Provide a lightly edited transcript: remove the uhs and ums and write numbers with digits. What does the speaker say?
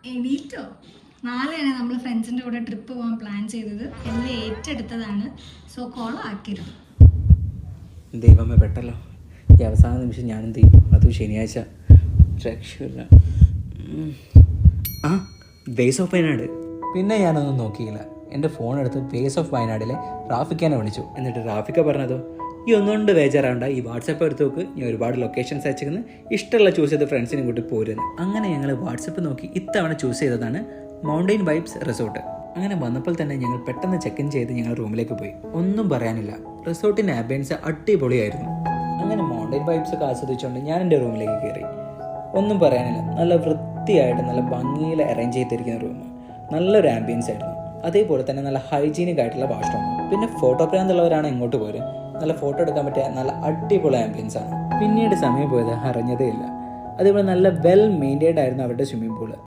എണീറ്റോ? നാളെയാണ് നമ്മൾ ഫ്രണ്ട്സിൻ്റെ കൂടെ ട്രിപ്പ് പോകാൻ പ്ലാൻ ചെയ്തത്. എല്ലാം ഏറ്റെടുത്തതാണ്. സോ കോളം ആക്കരുത്. ദൈവമേ പെട്ടല്ലോ. ഈ അവസാന നിമിഷം ഞാനെന്ത് ചെയ്യും? അതും ശനിയാഴ്ച. രക്ഷയില്ല. Ways of Wayanad. പിന്നെ ഞാനൊന്നും നോക്കിയില്ല. എൻ്റെ ഫോൺ എടുത്ത് വേസ് ഓഫ് വയനാടിലെ റാഫിക്കാനെ വിളിച്ചു. എന്നിട്ട് റാഫിക്ക പറഞ്ഞതോ, ഈ ഒന്നുകൊണ്ട് ബേജാറാണ്ട, ഈ വാട്സപ്പ് എടുത്ത് നോക്ക്, ഞാൻ ഒരുപാട് ലൊക്കേഷൻസ് അയച്ചിരുന്നു, ഇഷ്ടമുള്ള ചൂസ് ചെയ്ത് ഫ്രണ്ട്സിനെ കൂട്ടി പോരുന്നു. അങ്ങനെ ഞങ്ങൾ വാട്സപ്പ് നോക്കി ഇത്തവണ ചൂസ് ചെയ്തതാണ് മൗണ്ടൈൻ വൈബ്സ് റിസോർട്ട്. അങ്ങനെ വന്നപ്പോൾ തന്നെ ഞങ്ങൾ പെട്ടെന്ന് ചെക്ക് ഇൻ ചെയ്ത് ഞങ്ങൾ റൂമിലേക്ക് പോയി. ഒന്നും പറയാനില്ല, റിസോർട്ടിൻ്റെ ആംബിയൻസ് അടിപൊളിയായിരുന്നു. അങ്ങനെ മൗണ്ടൈൻ വൈബ്സ് ഒക്കെ ആസ്വദിച്ചുകൊണ്ട് ഞാൻ എൻ്റെ റൂമിലേക്ക് കയറി. ഒന്നും പറയാനില്ല, നല്ല വൃത്തിയായിട്ട് നല്ല ഭംഗിയിൽ അറേഞ്ച് ചെയ്തിരിക്കുന്ന റൂം, നല്ലൊരു ആംബിയൻസ് ആയിരുന്നു. അതേപോലെ തന്നെ നല്ല ഹൈജീനിക് ആയിട്ടുള്ള വാഷ്റൂം. പിന്നെ ഫോട്ടോ പ്രാന്തുള്ളവരാണ് ഇങ്ങോട്ട് പോരും. നല്ല ഫോട്ടോ എടുക്കാൻ പറ്റിയ നല്ല അടിപൊളി ആംബിയൻസ് ആണ്. പിന്നീട് സമയം പോയത് അറിഞ്ഞതേ ഇല്ല. അതേപോലെ നല്ല വെൽ മെയിൻറ്റൈൻഡ് ആയിരുന്നു അവരുടെ സ്വിമ്മിംഗ് പൂള്.